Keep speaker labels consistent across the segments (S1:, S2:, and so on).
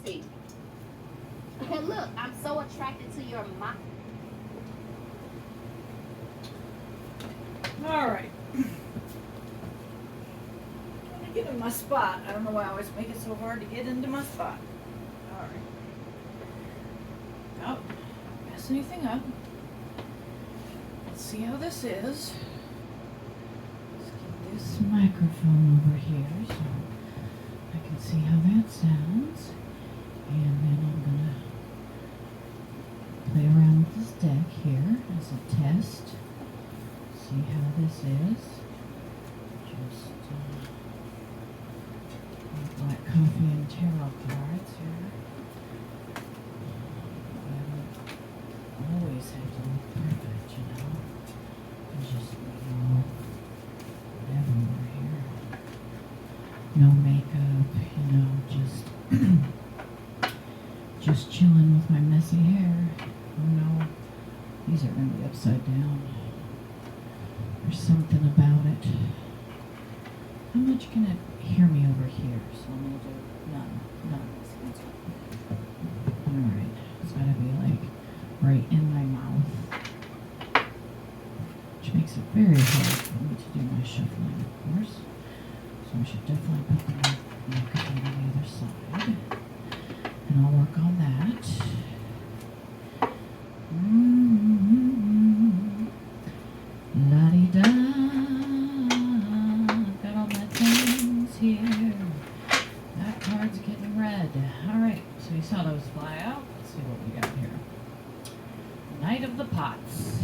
S1: see. And look, I'm so attracted to your mind.
S2: All right. Get in my spot. I don't know why I always make it so hard to get into my spot. All right. Oh, don't mess anything up. Let's see how this is. Let's get this microphone over here so I can see how that sounds. And then I'm gonna play around with this deck here as a test. See how this is. Just black coffee and tarot cards here. I don't always have to look perfect, you know. There's just everywhere here. No makeup, you know, just chilling with my messy hair. Oh no, these are gonna be upside down. There's something about it. How much can it hear me over here? So I'm gonna do none. Alright, it's gotta be like right in my mouth. Which makes it very hard for me to do my shuffling, of course. So I should definitely put the microphone on the other side. And I'll work on that. La-di-da. Got all my things here. That card's getting red. Alright, so you saw those fly out. Let's see what we got here. Knight of the Pots.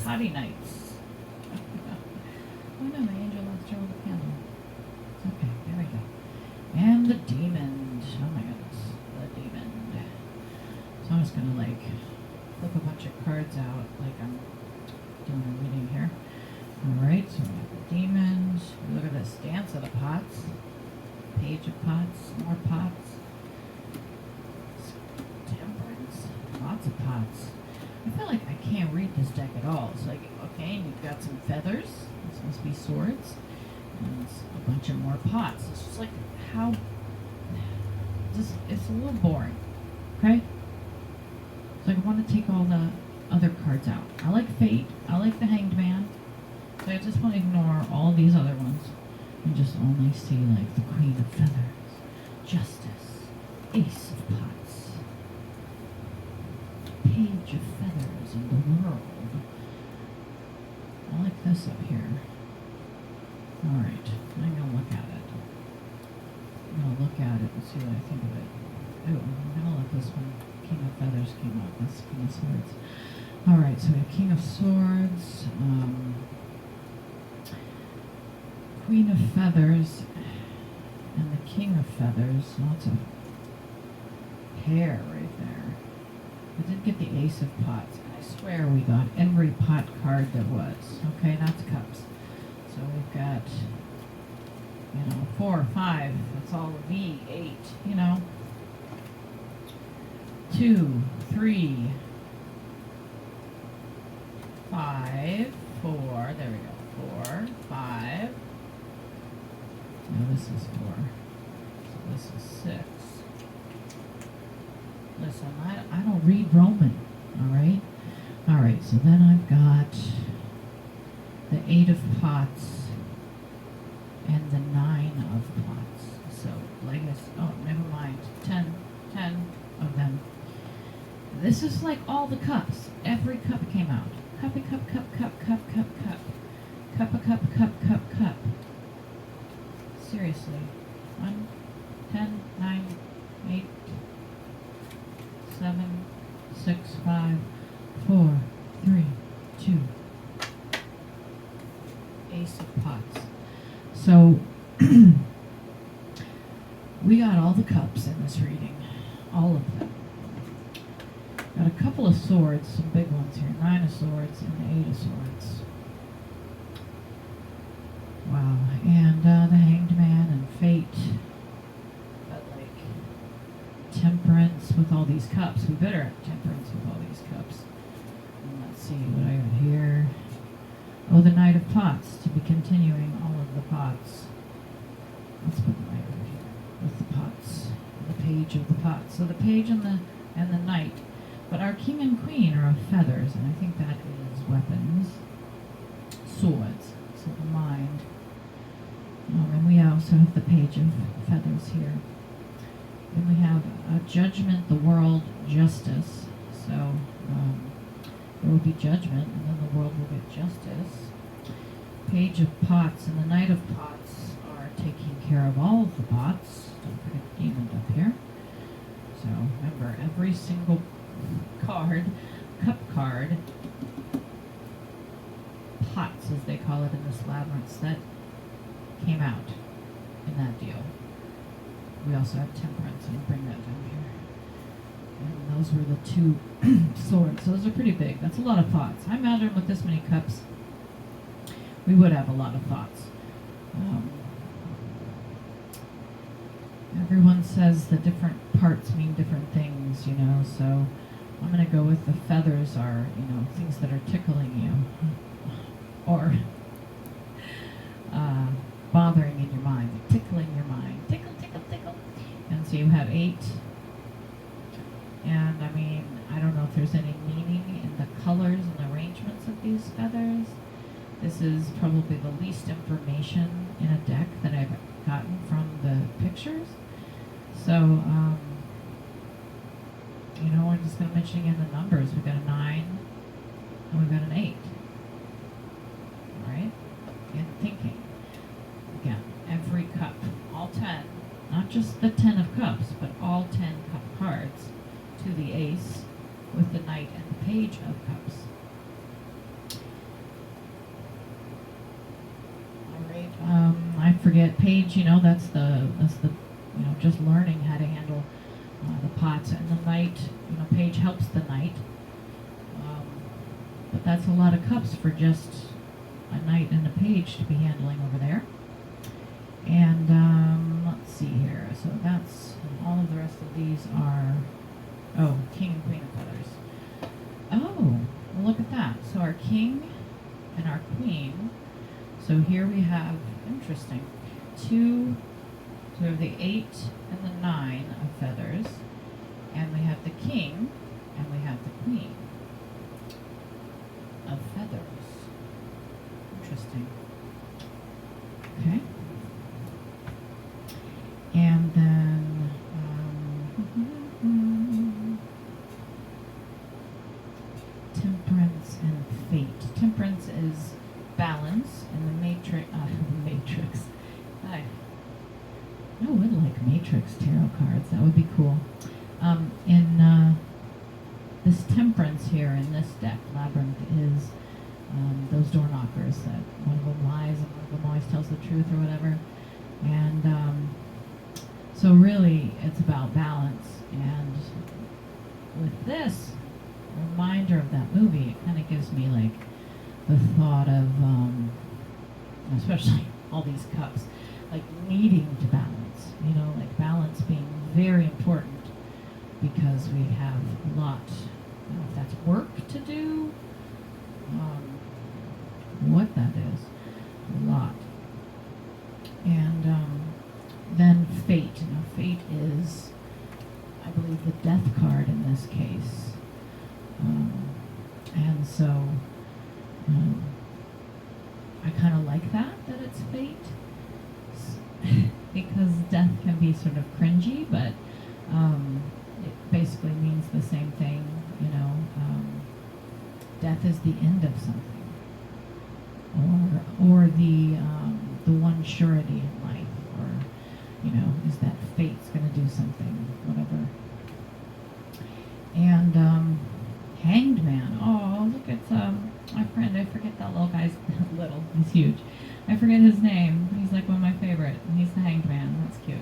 S2: Potty Knights. Oh no, my angel wants to throw the candle. Okay, there we go. And the Demon. Oh my goodness. The Demon. So I'm just gonna like flip a bunch of cards out like I'm doing a reading here. Alright, so we have the Demons. Look at this. Dance of the Pots. Page of Pots. More pots. Temperance. Lots of pots. I feel like I can't read this deck at all. It's like, okay, you've got some feathers. This must be swords. And it's a bunch of more pots. It's just like, how... it's a little boring. Okay? It's like I want to take all the other cards out. I like Fate. I like the Hanged Man. So I just want to ignore all these other ones and just only see like the Queen of Feathers, Justice, Ace of Pots, Page of Feathers, and the World. I like this up here. Alright, I'm gonna look at it. I'm gonna look at it and see what I think of it. Oh, I'm gonna let this one. King of Feathers came out. That's King of Swords. Alright, so we have King of Swords, Queen of Feathers, and the King of Feathers. Lots of hair right there. We did get the Ace of Pots. And I swear we got every pot card there was. Okay, that's cups. So we've got, 4, 5. That's all V8, 2, 3, 5, 4. There we go. 4, 5. No, this is 4. So this is 6. Listen, I don't read Roman. Alright? Alright, so then I've got the 8 of Pots and the 9 of Pots. So, never mind. 10 of them. This is like all the cups. Every cup came out. Cup, cup, cup, cup, cup, cup, cup. Cup, cup, cup, cup, cup. Seriously. 1, 10, 9, 8, 7, 6, 5, 4, 3, 2. Ace of Pots. So, we got all the cups in this reading. All of them. Got a couple of swords, some big ones here. 9 of Swords and the 8 of Swords. Wow. And the Hanged Man and Fate. But Temperance with all these cups. We better have Temperance with all these cups. And let's see what I got here. Oh, the Knight of Pots. To be continuing all of the pots. Let's put the Knight over here with the pots. the page of the pots. So the page and the knight. But our king and queen are of feathers, and I think that is weapons. Swords. So the mind. And we also have the page of feathers here. Then we have judgment, the world, justice. So there will be judgment, and then the world will get justice. Page of pots, and the knight of pots are taking care of all of the pots. Don't forget the demon up here. So remember, every single card, cup card, pots as they call it in this labyrinth set, came out in that deal. We also have temperance, and bring that down here. And those were the two swords. So those are pretty big. That's a lot of pots. I imagine with this many cups, we would have a lot of thoughts. Everyone says the different parts mean different things, you know, so I'm going to go with the feathers are, you know, things that are tickling you or bothering in your mind, tickling your mind. Tickle, tickle, tickle. And so you have 8. And I mean, I don't know if there's any meaning in the colors and arrangements of these feathers. This is probably the least information in a deck that I've gotten from the pictures. So, you know, I'm just going to mention again the numbers. We've got a 9 and we've got an 8. All right? And thinking. Again, every cup, all 10, not just the 10 of cups, but all 10 cup cards to the ace with the knight and the page of cups. I forget page, you know, that's the you know, just learning how to handle the pots, and the knight, you know, page helps the knight, but that's a lot of cups for just a knight and a page to be handling over there. And let's see here, so that's all of the rest of these are king and queen of feathers. Oh, well, look at that. So our king and our queen. So here we have, interesting, 2, so we have the 8 and the 9 of feathers, and we have the king, and we have the queen of feathers. Interesting. Okay. And then, temperance and fate. Temperance is balance, and the matrix. I would like matrix tarot cards. That would be cool. In this temperance here in this deck, labyrinth, is those door knockers that one of them lies and one of them always tells the truth or whatever. And so really, it's about balance. And with this reminder of that movie, it kind of gives me like the thought of, especially all these cups, like needing to balance, you know, like balance being very important because we have a lot, I don't know if that's work to do, what that is, a lot. And then fate, now fate is, I believe, the death card in this case. And so, I kind of like that it's fate, because death can be sort of cringy, but it basically means the same thing, you know. Death is the end of something, or the one surety in life, or, you know, is that fate's going to do something, whatever. And Hanged Man. Oh, look at my friend. I forget that little guy's little. He's huge. I forget his name. He's like one of my favorite. And he's the Hanged Man. That's cute.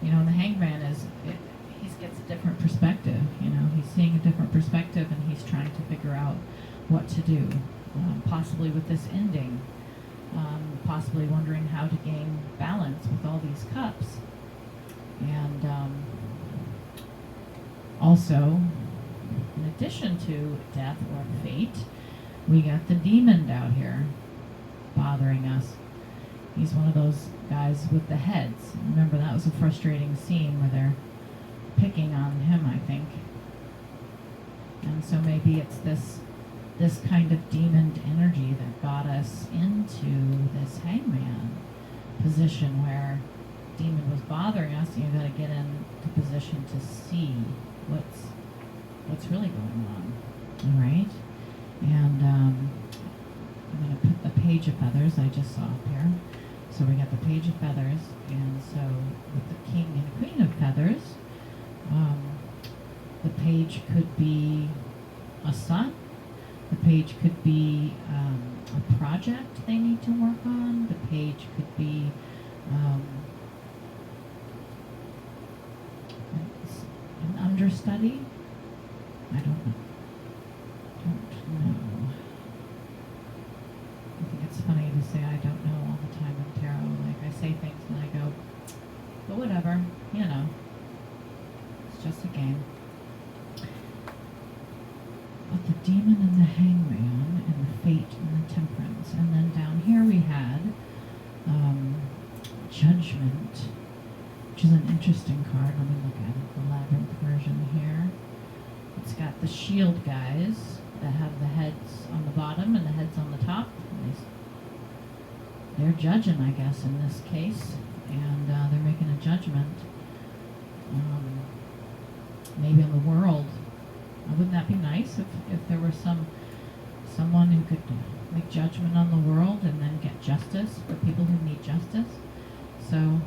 S2: You know, and the Hanged Man he gets a different perspective. You know, he's seeing a different perspective, and he's trying to figure out what to do. Possibly with this ending. Possibly wondering how to gain balance with all these cups. And also, in addition to death or fate, we got the demon out here bothering us. He's one of those guys with the heads. Remember, that was a frustrating scene where they're So maybe it's this kind of demon energy that got us into this hangman position where demon was bothering us, and you got to get into position to see what's really going on. All right, and I'm going to put the page of feathers I just saw up here. So we got the page of feathers, and so with the king and queen of feathers, the page could be a son. The page could be a project they need to work on. The page could be an understudy. I don't know. I think it's funny to say I don't know all the time in tarot. Like, I say things and I go, but whatever, you know. It's just a game. But the demon and the hangman and the fate and the temperance. And then down here we had judgment, which is an interesting card. Let me look at it, the labyrinth version here. It's got the shield guys that have the heads on the bottom and the heads on the top. They're judging, I guess, in this case, and they're making a judgment, maybe on the world. Wouldn't that be nice if there was someone who could make judgment on the world and then get justice for people who need justice? So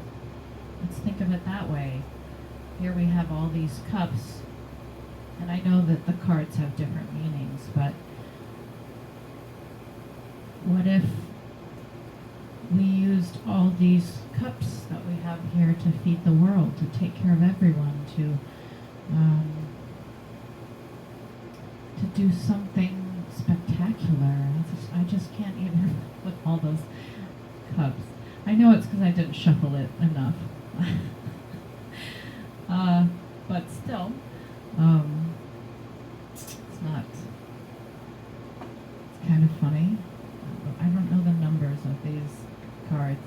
S2: let's think of it that way. Here we have all these cups, and I know that the cards have different meanings, but what if we used all these cups that we have here to feed the world, to take care of everyone, to do something spectacular? I just can't even with all those cups. I know it's because I didn't shuffle it enough. But still, it's not. It's kind of funny. I don't know the numbers of these cards,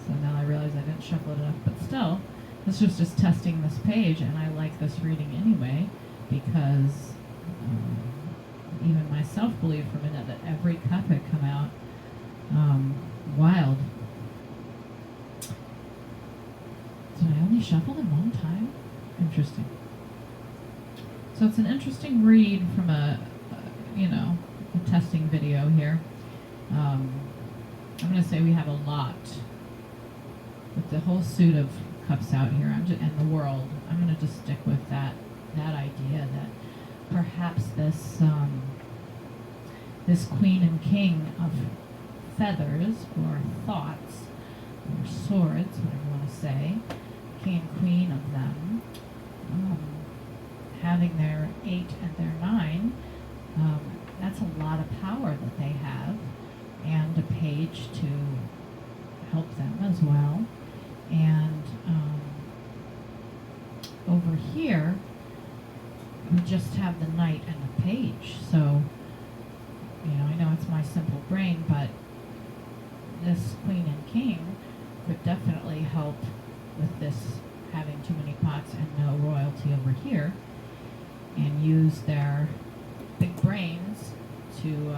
S2: so now I realize I didn't shuffle it enough. But still, this was just testing this page, and I like this reading anyway because even myself believed for a minute that every cup had come out wild. So I only shuffled in one time? Interesting. So it's an interesting read from a testing video here. I'm going to say we have a lot with the whole suit of cups out here and the world. I'm going to just stick with that idea that perhaps this queen and king of feathers or thoughts or swords, whatever you want to say, king and queen of them, having their 8 and their 9, that's a lot of power that they have, and a page to help them as well. And over here, we just have the knight and the page. So, I know it's my simple brain, but this queen and king could definitely help with this having too many pots and no royalty over here, and use their big brains to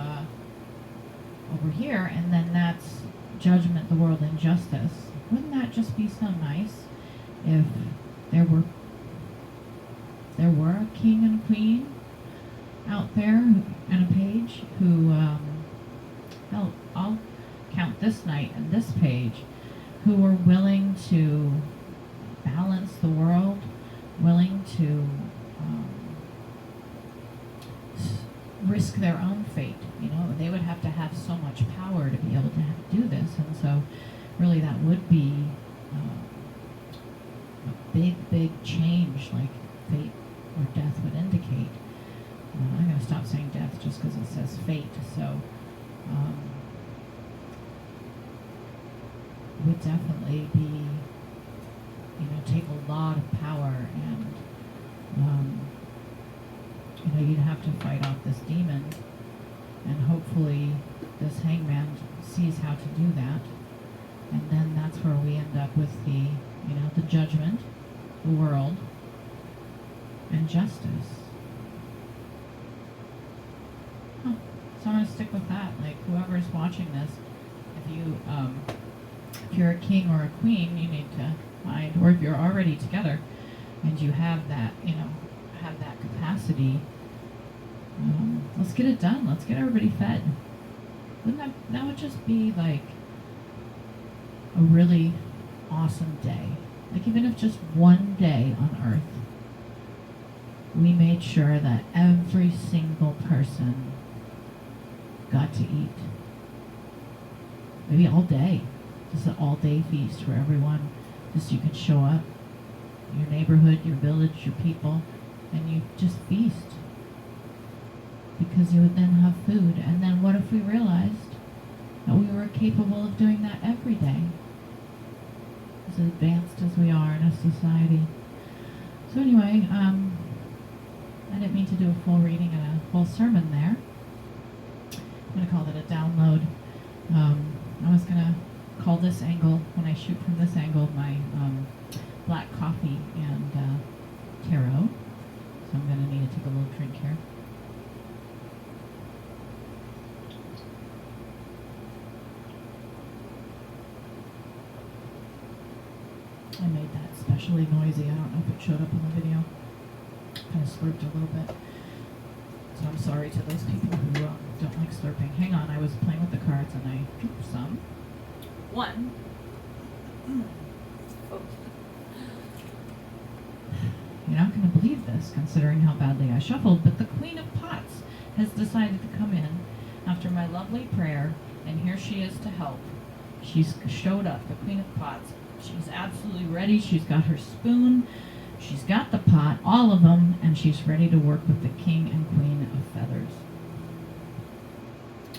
S2: over here, and then that's judgment, the world, and justice. Wouldn't that just be so nice if there were a king and queen out there and a page who, hell, I'll count this knight and this page, who were willing to balance the world, willing to risk their own fate. They would have to have so much power to be able to do this, and so really that would be a big change, like fate or death would indicate. I'm going to stop saying death just because it says fate, so would definitely be, take a lot of power, and you'd have to fight off this demon, and hopefully this hangman sees how to do that, and then that's where we end up with the judgment, the world, and justice. So I'm gonna stick with that. Like whoever's watching this, if you're a king or a queen, you need to find, or if you're already together, and you have that, have that capacity. Let's get it done. Let's get everybody fed. Wouldn't that would just be like a really awesome day. Like even if just one day on Earth, we made sure that every single person got to eat. Maybe all day. Just an all-day feast where everyone, just you can show up, your neighborhood, your village, your people, and you just feast. Because you would then have food. And then what if we realized that we were capable of doing that every day? As advanced as we are in a society. So anyway, I didn't mean to do a full reading and a whole sermon there. I'm going to call it a download. I was going to call this angle, when I shoot from this angle, my black coffee and tarot. So I'm going to need to take a little drink here. I made that especially noisy. I don't know if it showed up in the video. Kind of slurped a little bit. So I'm sorry to those people who don't like slurping. Hang on, I was playing with the cards and I drew some. One. Oh. You're not going to believe this, considering how badly I shuffled, but the Queen of Pots has decided to come in after my lovely prayer, and here she is to help. She's showed up, the Queen of Pots. She's absolutely ready. She's got her spoon. She's got the pot, all of them, and she's ready to work with the King and Queen of Feathers.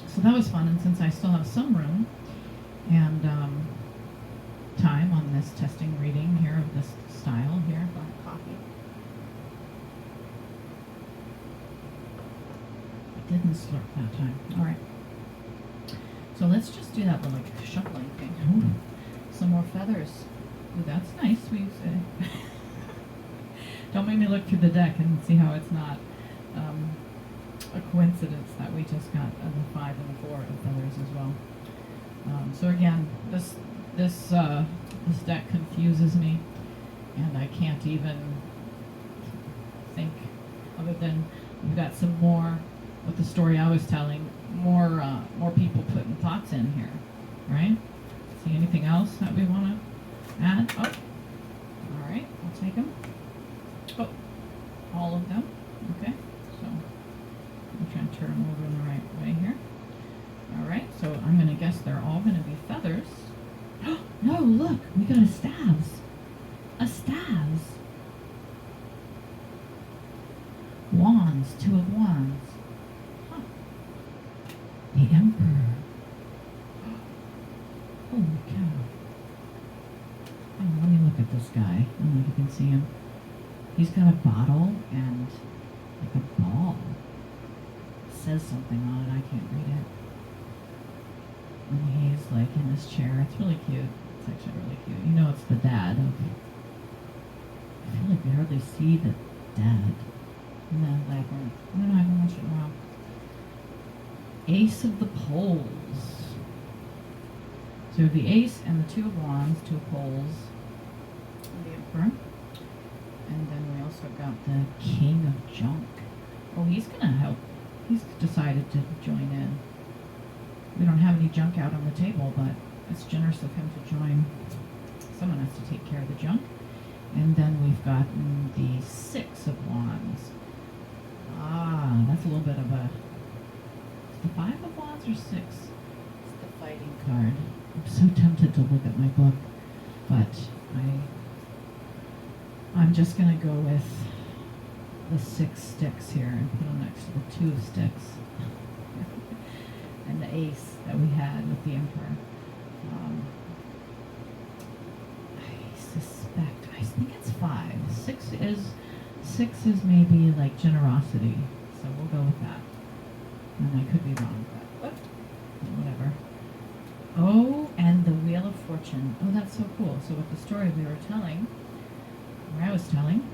S2: So that was fun, and since I still have some room and time on this testing reading here of this style here, black coffee. I didn't slurp that time. All right. So let's just do that little like shuffling thing. Ooh, some more feathers. Ooh, that's nice. Don't make me look through the deck and see how it's not a coincidence that we just got the 5 and the 4 of feathers as well. So again, this deck confuses me, and I can't even think other than we've got some more with the story I was telling. More people putting thoughts in here, right? See anything else that we want to add? Oh, all right, I'll take them. Oh, all of them. Okay, so I'm trying to turn them over in the right way here. All right, so I'm going to guess they're all going to be feathers. No, look, we got a staves. A staves. Wands, 2 of wands. Huh. The Emperor. Holy cow. Oh, let me look at this guy. I don't know if you can see him. He's got a bottle and like a ball. It says something on it, I can't read it. And he's like in this chair. It's really cute. It's actually really cute. You know it's the dad of... I feel like we hardly see the dad in the labyrinth. I don't know, I haven't watched it in a while. Ace of the Poles. So the ace and the 2 of wands, 2 of poles, and the Emperor. And then we also got the King of Junk. Oh, he's gonna help. He's decided to join in. We don't have any junk out on the table, but it's generous of him to join. Someone has to take care of the junk. And then we've gotten the 6 of wands. Ah, that's a little bit of a... Is the 5 of wands or 6? It's the fighting card. I'm so tempted to look at my book, but I'm just going to go with the 6 sticks here and put them next to the 2 of sticks. And the ace that we had with the Emperor. I think it's 5. 6 is maybe like generosity, so we'll go with that. And I could be wrong, but whatever. Oh, and the Wheel of Fortune. Oh, that's so cool. So with the story we were telling, or I was telling,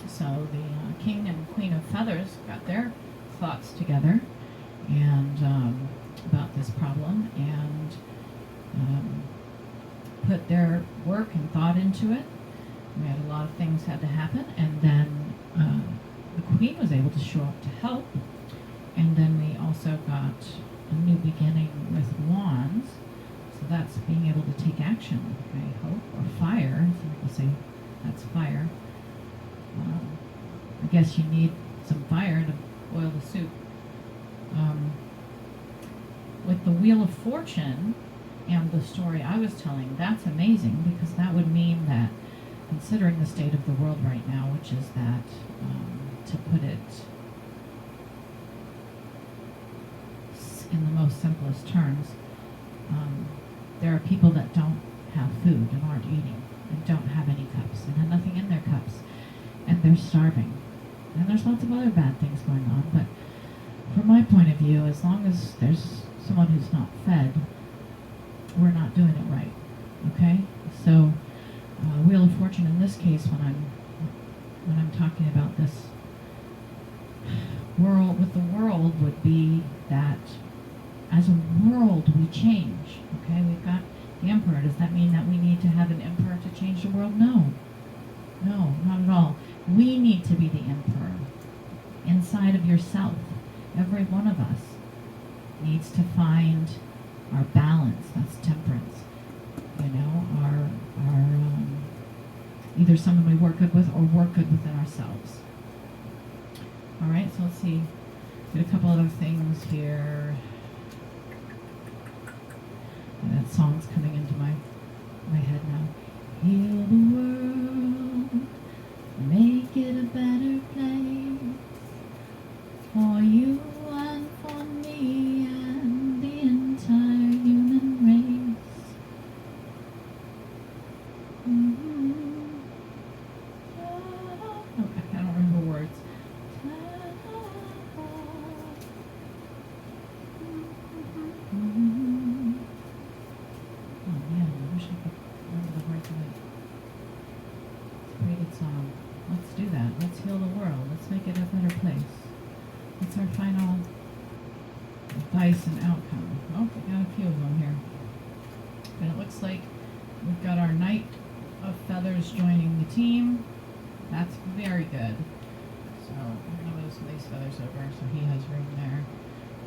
S2: so the King and Queen of Feathers got their thoughts together, and about this problem, and put their work and thought into it. We had a lot of things had to happen, and then the Queen was able to show up to help. And then we also got a new beginning with wands. So that's being able to take action, I hope, or fire. So we'll say that's fire. I guess you need some fire to boil the soup. With the Wheel of Fortune and the story I was telling, that's amazing, because that would mean that, considering the state of the world right now, which is that, to put it in the most simplest terms, there are people that don't have food and aren't eating and don't have any cups and have nothing in their cups, and they're starving. And there's lots of other bad things going on, but from my point of view, as long as there's someone who's not fed, we're not doing it right. Okay? So, Wheel of Fortune in this case, when I'm talking about this world, with the world, would be that as a world we change. Okay? We've got the Emperor. Does that mean that we need to have an Emperor to change the world? No. No, not at all. We need to be the Emperor inside of yourself. Every one of us needs to find our balance. That's temperance. You know, our either someone we work good with or work good within ourselves. All right, so let's see. Get a couple other things here. And that song's coming into my head now. Heal the world, make it a better place for you and for me and the entire human race. Okay, I don't remember words. Oh man, I wish I could remember the words of it. It's a pretty good song. Let's do that. Let's heal the world. Let's make it a better place. What's our final advice and outcome? Oh, we got a few of them here. And it looks like we've got our Knight of Feathers joining the team. That's very good. So I'm going to move some of these feathers over so he has room there.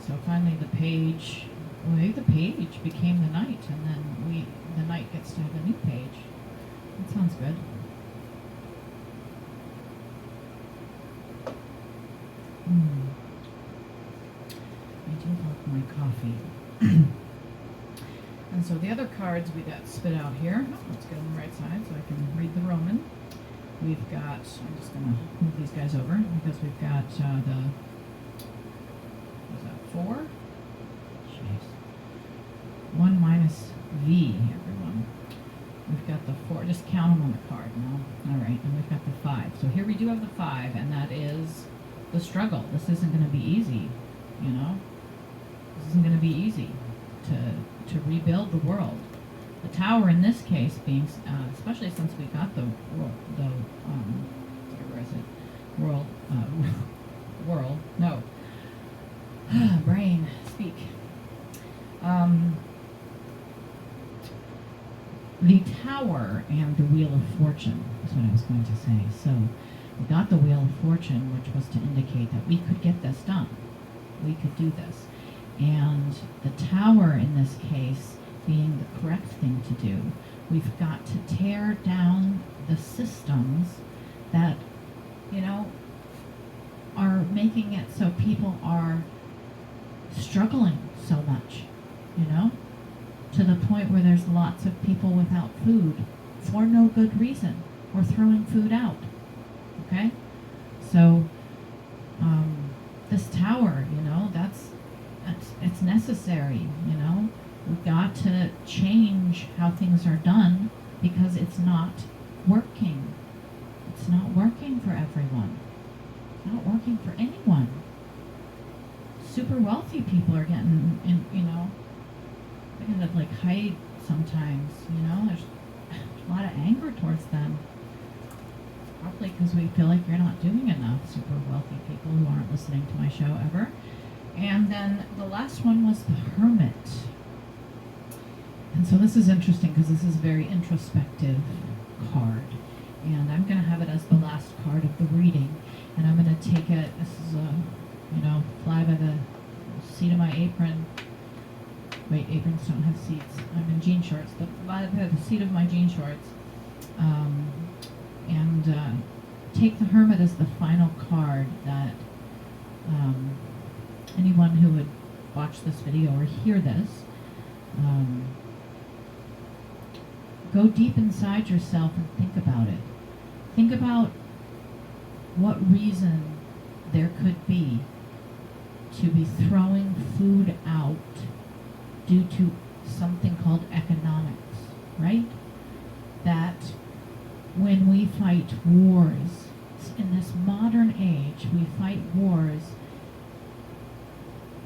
S2: So finally the page, well, maybe the page became the Knight, and then the Knight gets to have a new page. That sounds good. I do love my coffee. And so the other cards we got spit out here. Oh, let's get on the right side so I can read the Roman. We've got, I'm just going to move these guys over because we've got the, what is that, 4? Jeez. 1 minus V, everyone. We've got the 4, just count them on the card now. All right, and we've got the 5. So here we do have the 5, and that is the struggle. This isn't going to be easy, you know? This isn't going to be easy to rebuild the world. The Tower in this case being, especially since we got the where is it? World, no. Brain, speak. The Tower and the Wheel of Fortune is what I was going to say. So we got the Wheel of Fortune, which was to indicate that we could get this done. We could do this. And the Tower in this case being the correct thing to do. We've got to tear down the systems that, you know, are making it so people are struggling so much, you know, to the point where there's lots of people without food for no good reason, or throwing food out, okay? So, this tower, you know, it's necessary, you know? We've got to change how things are done because it's not working. It's not working for everyone. It's not working for anyone. Super wealthy people are getting, you know, they end up like hide sometimes, you know. There's a lot of anger towards them. Probably because we feel like you're not doing enough, super wealthy people who aren't listening to my show ever. And then the last one was the Hermit. And so this is interesting because this is a very introspective card. And I'm going to have it as the last card of the reading. And I'm going to take it, this is fly by the seat of my apron. Wait, aprons don't have seats. I'm in jean shorts. Fly by the seat of my jean shorts. And take the Hermit as the final card that anyone who would watch this video or hear this, go deep inside yourself and think about it. Think about what reason there could be to be throwing food out due to something called economics, right? That when we fight wars, in this modern age, we fight wars,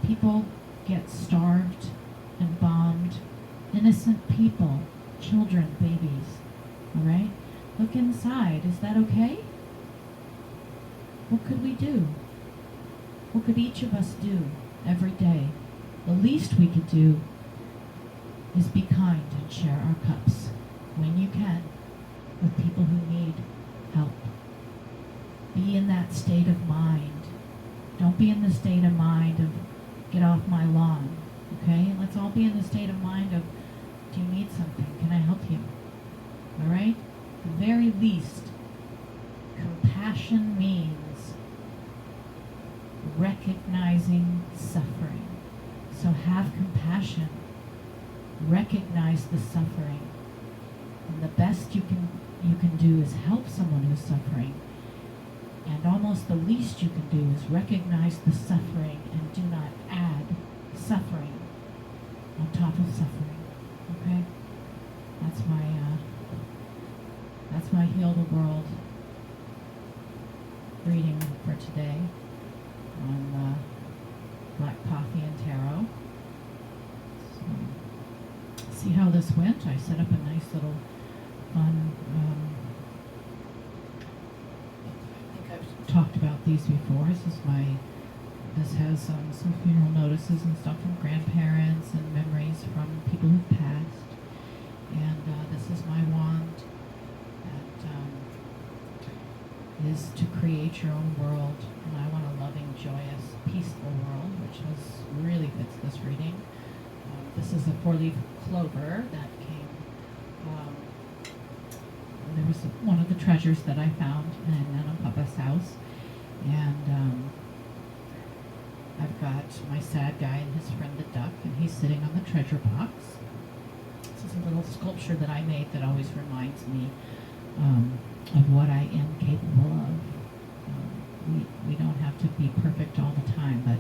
S2: people get starved and bombed, innocent people, children, babies, all right? Look inside. Is that okay? What could we do? What could each of us do every day? The least we could do is be kind and share our cups when you can with people who need help. Be in that state of mind. Don't be in the state of mind of get off my lawn, okay? Let's all be in the state of mind of, do you need something? Can I help you? All right? At the very least, compassion means recognizing suffering. So have compassion. Recognize the suffering. And the best you can do is help someone who's suffering. And almost the least you can do is recognize the suffering and do not add suffering on top of suffering. Okay? That's my Heal the World reading for today on Black Coffee and Tarot. So, see how this went? I set up a nice little fun, I think I've talked about these before. This has some funeral notices and stuff from grandparents and memories from people who've passed. And this is my wand that is to create your own world. And I want a loving, joyous, peaceful world, which really fits this reading. This is a 4-leaf clover that came. There was one of the treasures that I found in Nana Papa's house. And I've got my sad guy and his friend the duck, and he's sitting on the treasure box. This is a little sculpture that I made that always reminds me of what I am capable of. We don't have to be perfect all the time, but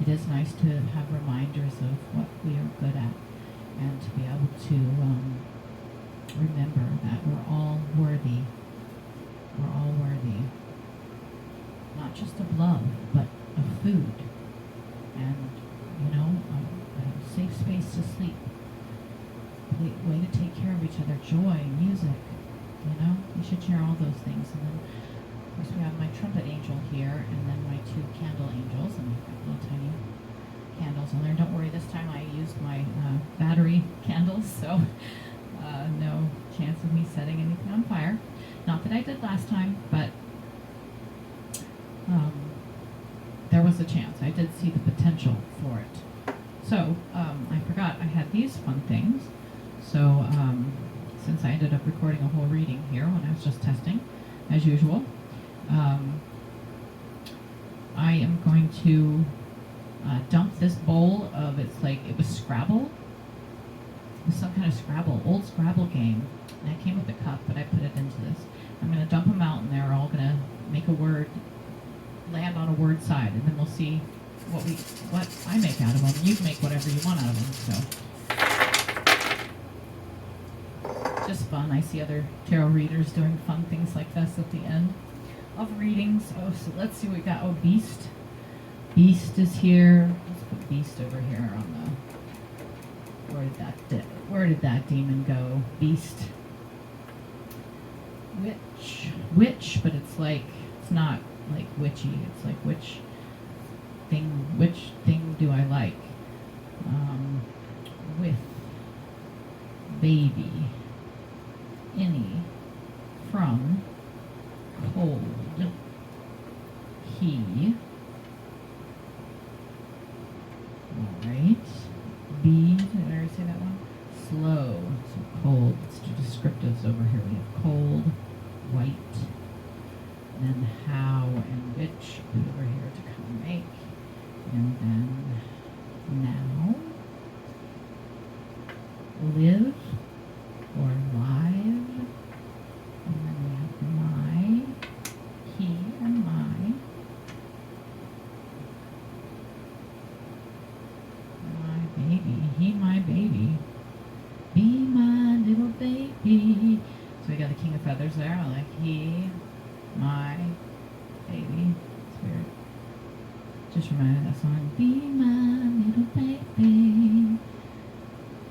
S2: it is nice to have reminders of what we are good at and to be able to remember that we're all worthy. We're all worthy. Not just of love, but of food. And, a safe space to sleep. A way to take care of each other. Joy, music. We should share all those things. And then, of course, we have my trumpet angel here, and then my 2 candle angels, and I've got little tiny candles on there. Don't worry, this time I used my battery candles, so no chance of me setting anything on fire. Not that I did last time, but there was a chance. I did see the potential for it. So, I forgot I had these fun things. So, since I ended up recording a whole reading here when I was just testing, as usual, I am going to dump this bowl of, it was Scrabble. It was some kind of Scrabble, old Scrabble game. And I came with a cup, but I put it into this. I'm going to dump them out, and they're all going to make a word, land on a word side, and then we'll see what I make out of them. You can make whatever you want out of them, so. Just fun. I see other tarot readers doing fun things like this at the end of readings. Oh, so let's see what we got. Oh, Beast. Beast is here. Let's put Beast over here on the... Where did that demon go? Beast. Witch, but it's not like witchy. It's like witch. which thing do I like? With baby, any, from, cold, he, alright, be, did I already say that one? Slow, so cold, let's do descriptives over here. We have cold, white, then how and which over here to come make, and then now, live or live, and then we have my, he and my baby, he my baby, be my little baby. So we got the king of feathers there. I like he, my baby. It's weird. Just reminded me of that song. Be my little baby.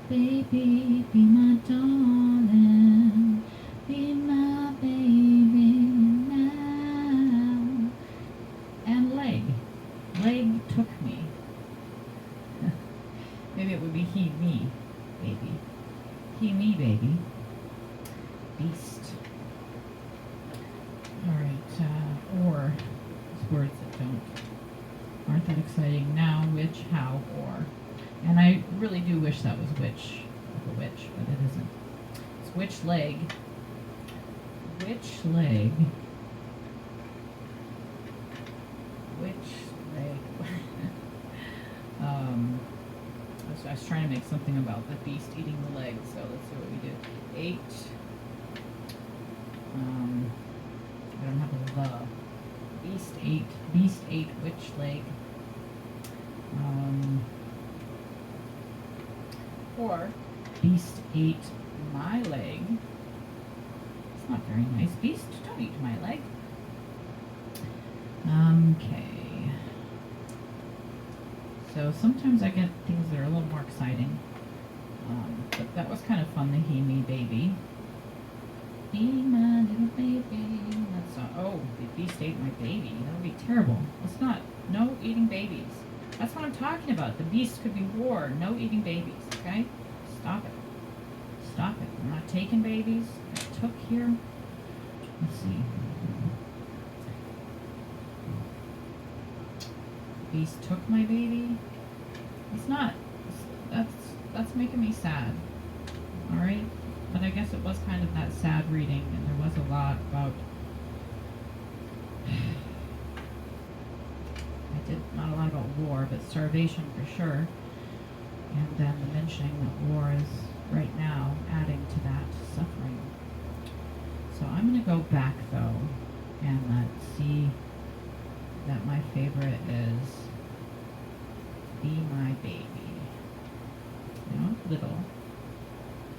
S2: Baby, be my darling. Be my baby now. And leg. Leg took me. Maybe it would be he, me, baby. He, me, baby. Beast. Alright, or. These words that aren't that exciting. Now, which, how, or. And I really do wish that was which, like a witch, but it isn't. It's which leg. Which leg. Which leg. I was trying to make something about the beast eating the leg, so let's see what we do. 8. I don't have a the. Beast 8. Beast 8. Which leg? Or beast ate my leg. It's not very nice. Beast, don't eat my leg. Okay. So sometimes I get things that are a little more exciting. But that was kind of fun, the he, me, baby. Be my little baby. That's the beast ate my baby. That would be terrible. Let's not. No eating babies. That's what I'm talking about. The beast could be war. No eating babies, okay? Stop it. Stop it. I'm not taking babies. I took here. Let's see. Beast took my baby. It's not. That's making me sad. Alright? But I guess it was kind of that sad reading, and there was a lot about not a lot about war, but starvation for sure. And then the mentioning that war is right now adding to that suffering. So I'm going to go back though, and let's see that my favorite is Be My Baby. You know, little.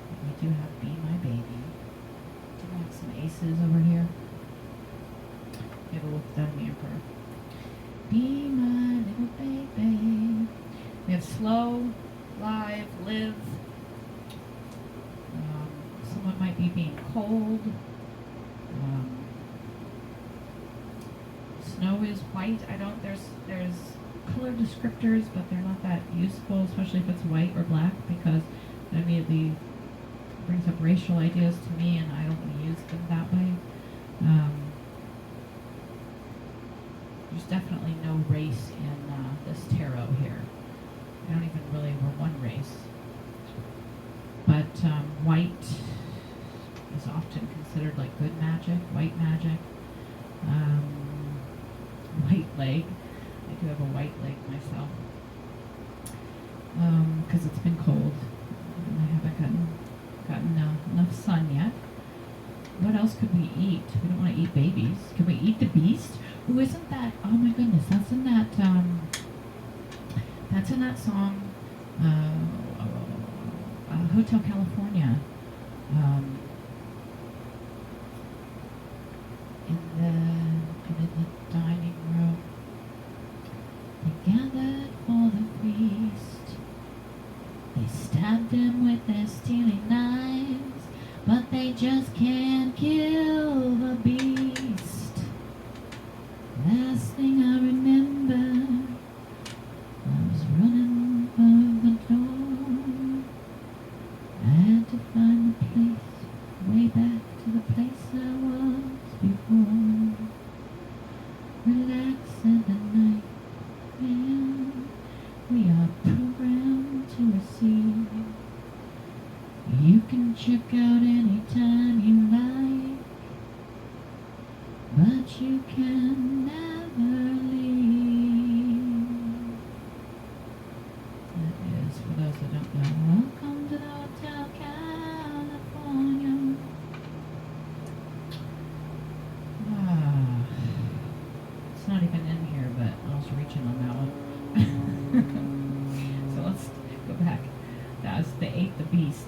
S2: But we do have Be My Baby. Do we have some aces over here? We have a look down the Emperor. Be my little baby. We have slow, live, live. Someone might be being cold. Snow is white. There's color descriptors, but they're not that useful, especially if it's white or black, because it immediately brings up racial ideas to me, and I don't want to use them that way. There's definitely no race in this tarot here. I don't even really we're one race. But white is often considered like good magic, white magic. White leg. I do have a white leg myself. Because it's been cold. And I haven't gotten enough sun yet. What else could we eat? We don't want to eat babies. Can we eat the beast? Ooh, isn't that, oh my goodness, that's in that song, Hotel California. In the dining room, they gathered for the feast. They stabbed him with their steely knives, but they just can't kill the beast. Last thing I remember can never leave. That is, for those that don't know, Welcome to the Hotel California. It's not even in here, but I was reaching on that one. So let's go back. That was They Ate the Beast.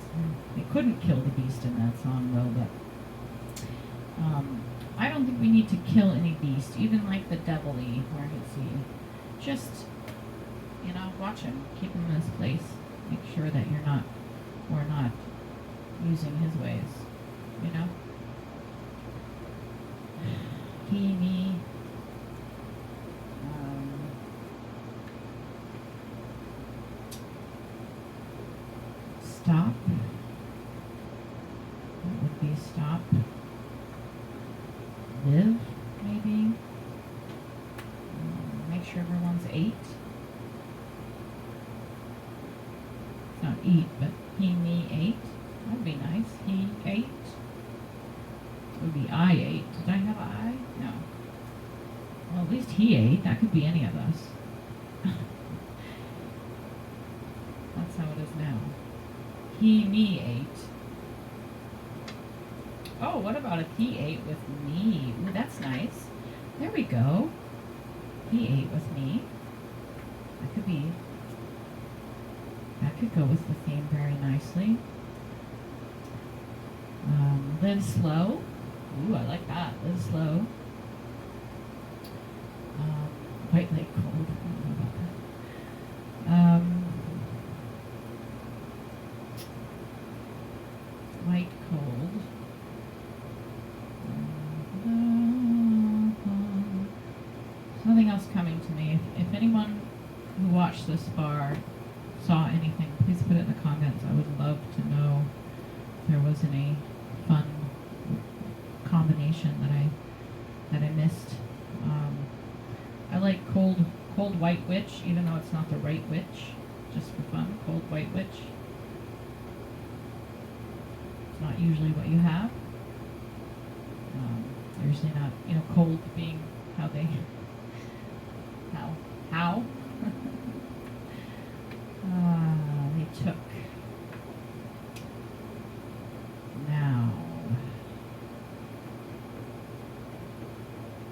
S2: They couldn't kill the beast in that song, though, but I don't think we need to kill any beast, even like the devil-y, where is he? Just, watch him. Keep him in his place. Make sure that we're not using his ways, He, me. Stop. That would be stop. Live, maybe. Make sure everyone's ate. It's not eat, but he, me, ate. That would be nice. He ate. It would be I ate. Did I have I? No. Well, at least he ate. That could be any of us. That's how it is now. He, me, ate. Oh, what about if he ate with me? Ooh, that's nice. There we go. He ate with me. That could go with the theme very nicely. Live slow. Ooh, I like that. Live slow. White Lake Cold. I don't know about that. White Cold. Nothing else coming to me. If anyone who watched this far saw anything, please put it in the comments. I would love to know if there was any fun combination that I missed. I like cold white witch, even though it's not the right witch, just for fun. Cold white witch. It's not usually what you have. Usually not, cold being how they took. Now.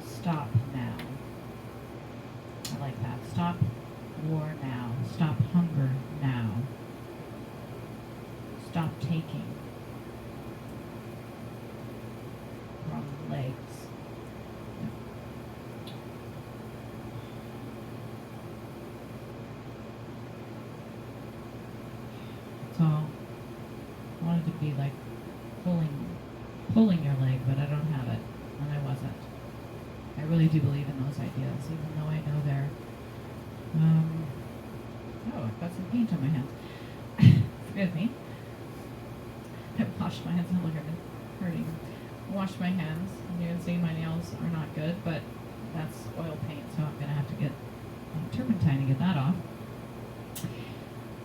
S2: Stop now. I like that. Stop war now. Stop hunger now. Stop taking. Wrong legs. So I wanted to be like pulling your leg, but I don't have it, and I wasn't. I really do believe in those ideas, even though I know they're. Oh, I've got some paint on my hands. Forgive me. I washed my hands. Oh, look, I've been hurting. I washed my hands. You can see my nails are not good, but that's oil paint, so I'm gonna have to get turpentine to get that off.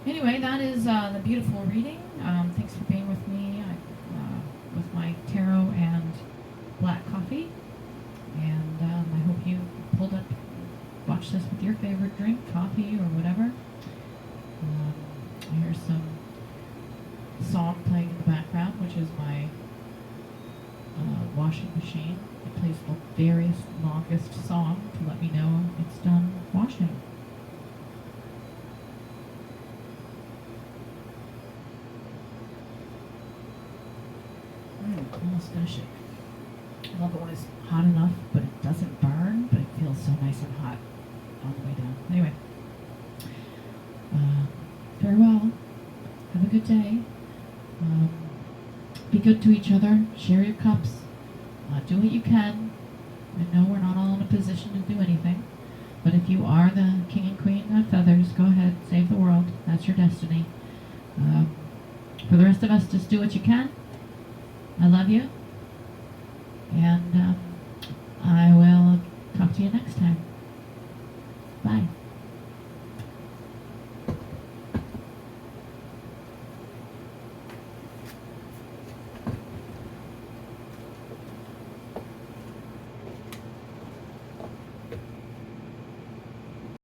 S2: Anyway, that is the beautiful reading. Thanks for being with me with my tarot and black coffee. And I hope you watch this with your favorite drink, coffee or whatever. I hear some song playing in the background, which is my washing machine. It plays the very longest song to let me know it's done washing. Almost finish it. I love it when it's hot enough, but it doesn't burn, but it feels so nice and hot on the way down. Anyway, farewell. Have a good day. Be good to each other. Share your cups. Do what you can. I know we're not all in a position to do anything, but if you are the king and queen of feathers, go ahead, save the world. That's your destiny. For the rest of us, just do what you can. I love you. And I will talk to you next time. Bye.